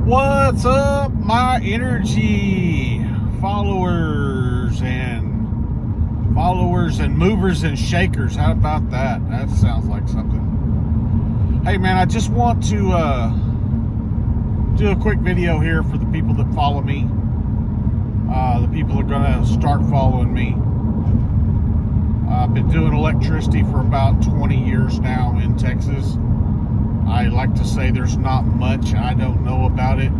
What's up, my energy followers and movers and shakers? How about that? That sounds like something. Hey man, I just want to do a quick video here for the people that follow me, the people that are going to start following me. I've been doing electricity for about 20 years now in Texas. I like to say there's not much I don't know about it.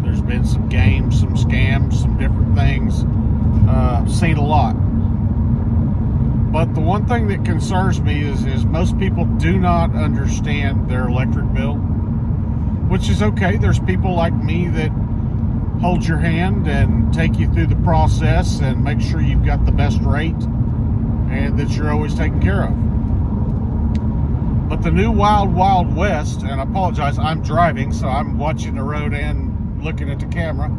There's been some games, some scams, some different things. Seen a lot. But the one thing that concerns me is most people do not understand their electric bill, which is okay. There's people like me that hold your hand and take you through the process and make sure you've got the best rate and that you're always taken care of. But the new Wild Wild West, and I apologize, I'm driving, so I'm watching the road and looking at the camera.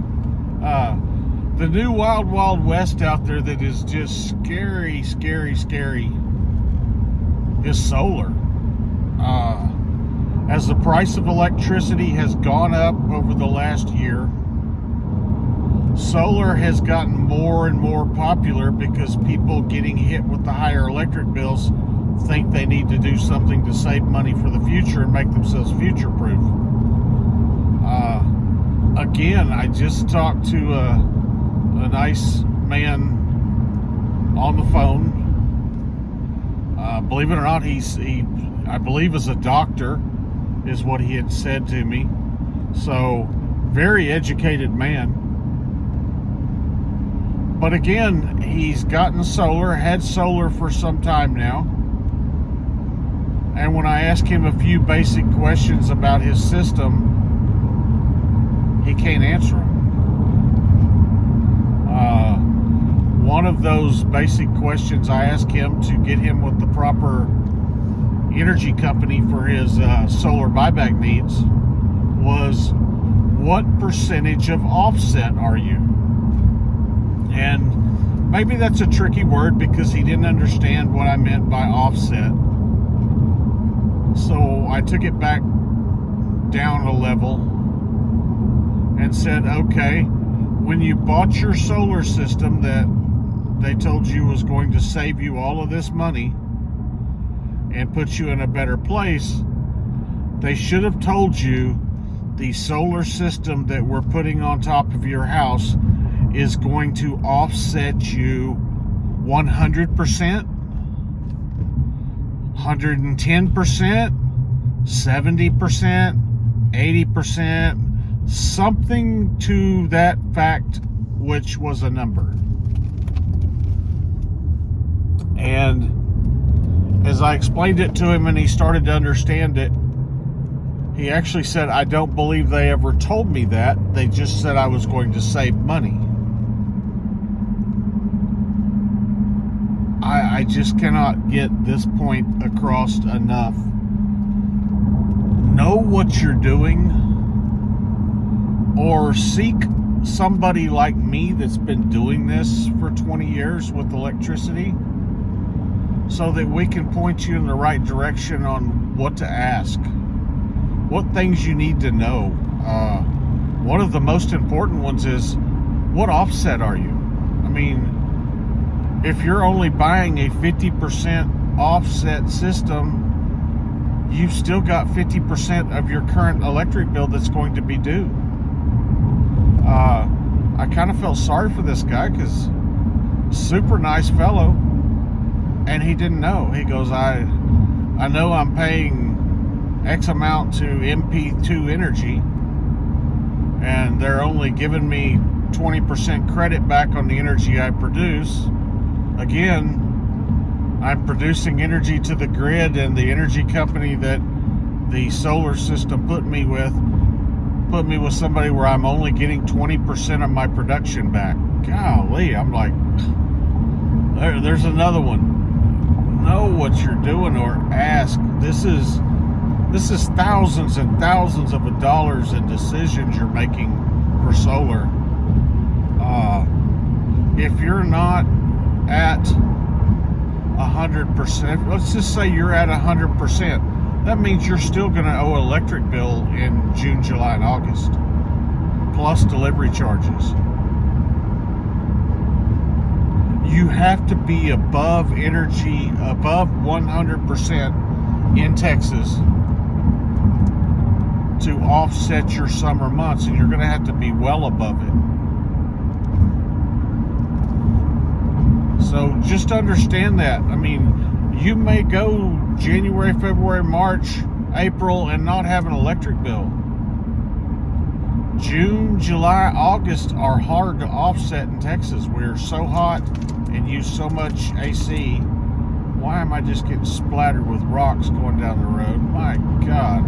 The new Wild Wild West out there that is just scary, scary, scary is solar. As the price of electricity has gone up over the last year, solar has gotten more and more popular because people getting hit with the higher electric bills think they need to do something to save money for the future and make themselves future-proof. Again, I just talked to a nice man on the phone. Believe it or not, he I believe is a doctor, is what he had said to me. So, very educated man. But again, he's gotten solar, had solar for some time now. And when I ask him a few basic questions about his system, he can't answer them. One of those basic questions I asked him to get him with the proper energy company for his solar buyback needs was, what percentage of offset are you? And maybe that's a tricky word because he didn't understand what I meant by offset. So I took it back down a level and said, okay, when you bought your solar system that they told you was going to save you all of this money and put you in a better place, they should have told you the solar system that we're putting on top of your house is going to offset you 100%, 110%, 70%, 80%, something to that fact, which was a number. And as I explained it to him and he started to understand it, he actually said, I don't believe they ever told me that. They just said I was going to save money. I just cannot get this point across enough. Know what you're doing, or seek somebody like me that's been doing this for 20 years with electricity so that we can point you in the right direction on what to ask, what things you need to know. One of the most important ones is, what offset are you? I mean, if you're only buying a 50% offset system, you've still got 50% of your current electric bill that's going to be due. I kind of felt sorry for this guy because super nice fellow, and he didn't know. He goes, I know I'm paying X amount to MP2 Energy, and they're only giving me 20% credit back on the energy I produce. Again, I'm producing energy to the grid, and the energy company that the solar system put me with somebody where I'm only getting 20% of my production back. Golly, I'm like, there's another one. Know what you're doing, or ask. This is thousands and thousands of dollars in decisions you're making for solar. If you're not at 100%, let's just say you're at 100%, that means you're still going to owe an electric bill in June, July, and August. plus delivery charges. You have to be above 100% in Texas to offset your summer months, and you're going to have to be well above it. So just understand that. I mean, you may go January, February, March, April and not have an electric bill. June, July, August are hard to offset in Texas. We're so hot and use so much AC. Why am I just getting splattered with rocks going down the road? My God.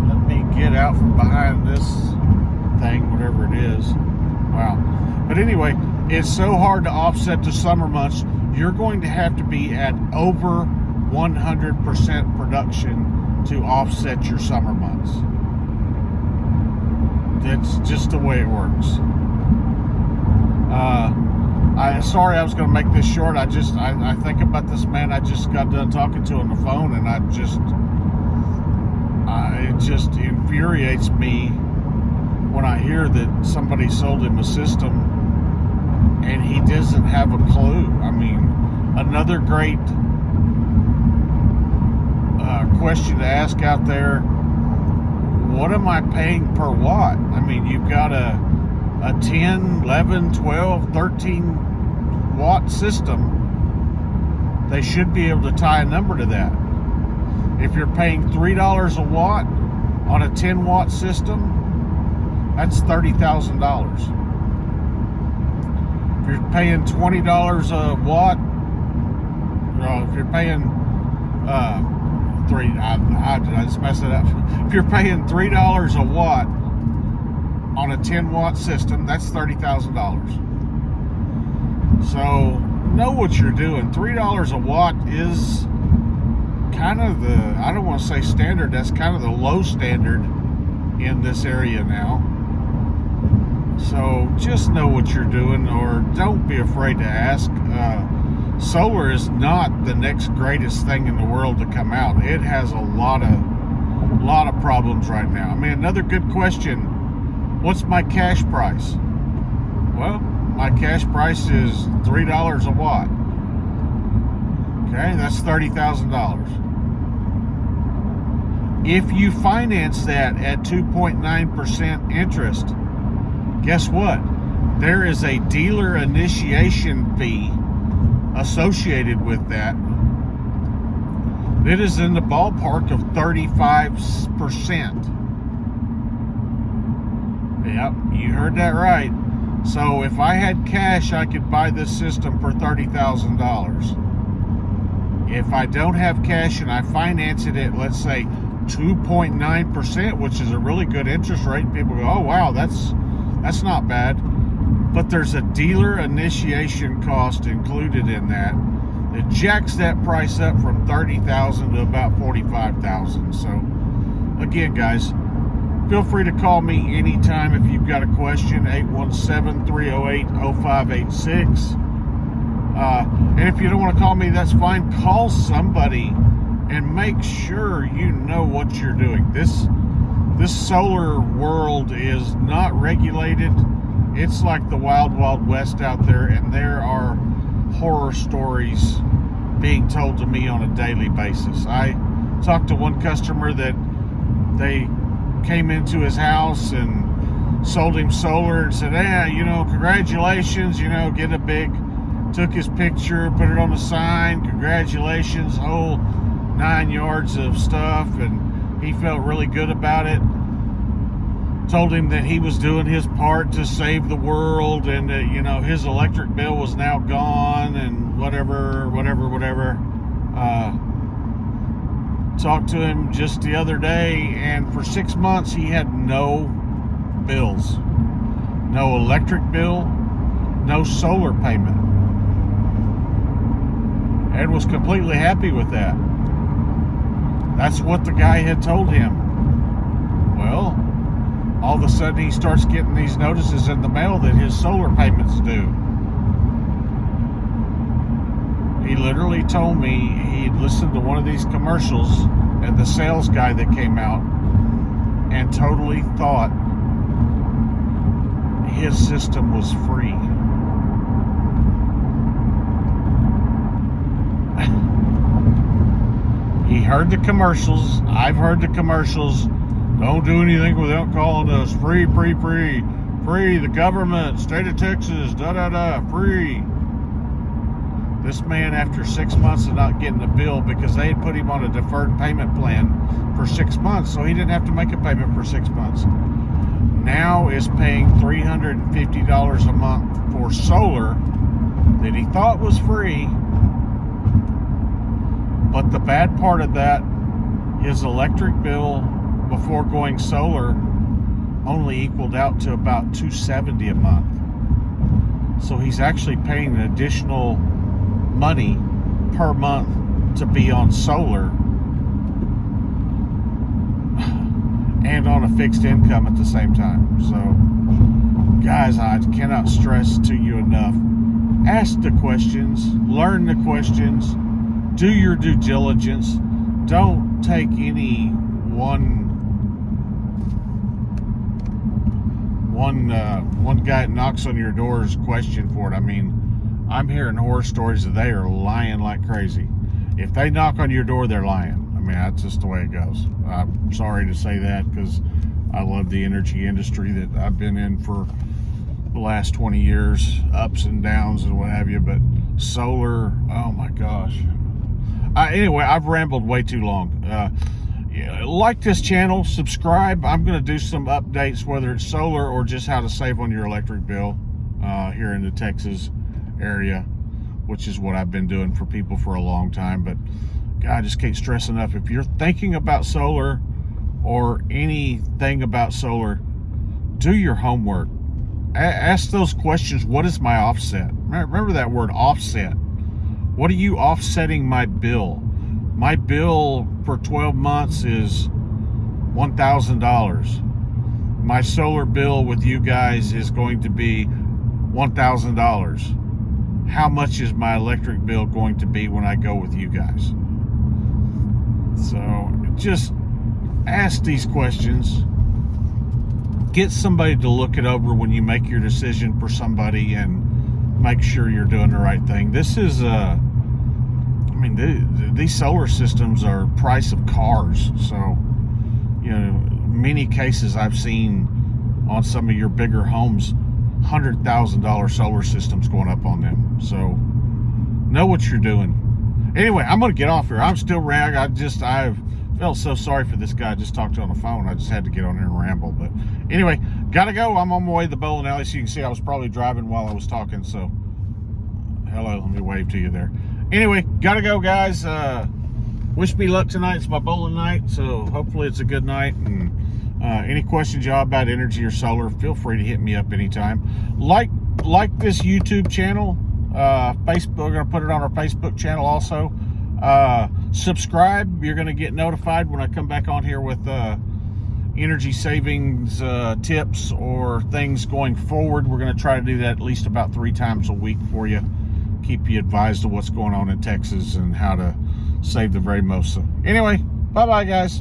Let me get out from behind this thing, whatever it is. Wow. But anyway, it's so hard to offset the summer months. You're going to have to be at over 100% production to offset your summer months. That's just the way it works. Sorry, I was going to make this short. I think about this man I just got done talking to on the phone, and it just infuriates me when I hear that somebody sold him a system and he doesn't have a clue. I mean, another great question to ask out there: what am I paying per watt? I mean, you've got a 10, 11, 12, 13 watt system. They should be able to tie a number to that. If you're paying $3 a watt on a 10 watt system, that's $30,000. If you're paying $20 a watt, if you're paying I just messed it up. If you're paying $3 a watt on a 10 watt system, that's $30,000. So know what you're doing. $3 a watt is kind of the, I don't want to say standard, that's kind of the low standard in this area now. So just know what you're doing, or don't be afraid to ask. Solar is not the next greatest thing in the world to come out. It has a lot of problems right now. I mean, another good question: what's my cash price? Well, my cash price is $3 a watt. Okay, that's $30,000. If you finance that at 2.9% interest, guess what? There is a dealer initiation fee associated with that. It is in the ballpark of 35%. Yep, you heard that right. So if I had cash, I could buy this system for $30,000. If I don't have cash and I finance it at, let's say, 2.9%, which is a really good interest rate, and people go, oh wow, that's not bad. But there's a dealer initiation cost included in that. It jacks that price up from $30,000 to about $45,000. So again, guys, feel free to call me anytime if you've got a question. 817-308-0586. And if you don't want to call me, that's fine. Call somebody and make sure you know what you're doing. This solar world is not regulated. It's like the wild, wild west out there, and there are horror stories being told to me on a daily basis. I talked to one customer that they came into his house and sold him solar and said, congratulations, get a big, took his picture, put it on the sign, congratulations, whole 9 yards of stuff, and he felt really good about it. Told him that he was doing his part to save the world, and that, his electric bill was now gone, and whatever. Talked to him just the other day, and for 6 months he had no bills. No electric bill, no solar payment. And was completely happy with that. That's what the guy had told him. Well, all of a sudden he starts getting these notices in the mail that his solar payment's due. He literally told me he'd listened to one of these commercials and the sales guy that came out and totally thought his system was free. He heard the commercials. I've heard the commercials. Don't do anything without calling us. Free, free, free. Free, the government, state of Texas, da-da-da, free. This man, after 6 months of not getting a bill because they had put him on a deferred payment plan for 6 months, so he didn't have to make a payment for 6 months, now is paying $350 a month for solar that he thought was free. But the bad part of that, his electric bill before going solar only equaled out to about $270 a month. So he's actually paying an additional money per month to be on solar and on a fixed income at the same time. So guys, I cannot stress to you enough, ask the questions, learn the questions, do your due diligence. Don't take any one guy that knocks on your door's question for it. I mean, I'm hearing horror stories that they are lying like crazy. If they knock on your door, they're lying. I mean, that's just the way it goes. I'm sorry to say that because I love the energy industry that I've been in for the last 20 years, ups and downs and what have you, but solar, oh my gosh. Anyway, I've rambled way too long. Like this channel, subscribe. I'm going to do some updates, whether it's solar or just how to save on your electric bill here in the Texas area, which is what I've been doing for people for a long time. But God, I just can't stress enough, if you're thinking about solar or anything about solar, do your homework. Ask those questions. What is my offset? Remember that word, offset. What are you offsetting my bill? My bill for 12 months is $1,000. My solar bill with you guys is going to be $1,000. How much is my electric bill going to be when I go with you guys? So just ask these questions. Get somebody to look it over when you make your decision for somebody and make sure you're doing the right thing. This is these solar systems are price of cars. So, many cases I've seen on some of your bigger homes, $100,000 solar systems going up on them. So, know what you're doing. Anyway, I'm going to get off here. I'm still rambling. I felt so sorry for this guy I just talked to on the phone. I just had to get on here and ramble. But anyway, gotta go. I'm on my way to the bowling alley. So you can see I was probably driving while I was talking. So, hello. Let me wave to you there. Anyway, gotta go, guys. Wish me luck tonight. It's my bowling night, so hopefully it's a good night. And any questions you have about energy or solar, feel free to hit me up anytime. Like this YouTube channel. Facebook, we're gonna put it on our Facebook channel also. Subscribe. You're gonna get notified when I come back on here with energy savings tips or things going forward. We're gonna try to do that at least about 3 times a week for you. Keep you advised of what's going on in Texas and how to save the very most. So anyway, bye-bye, guys.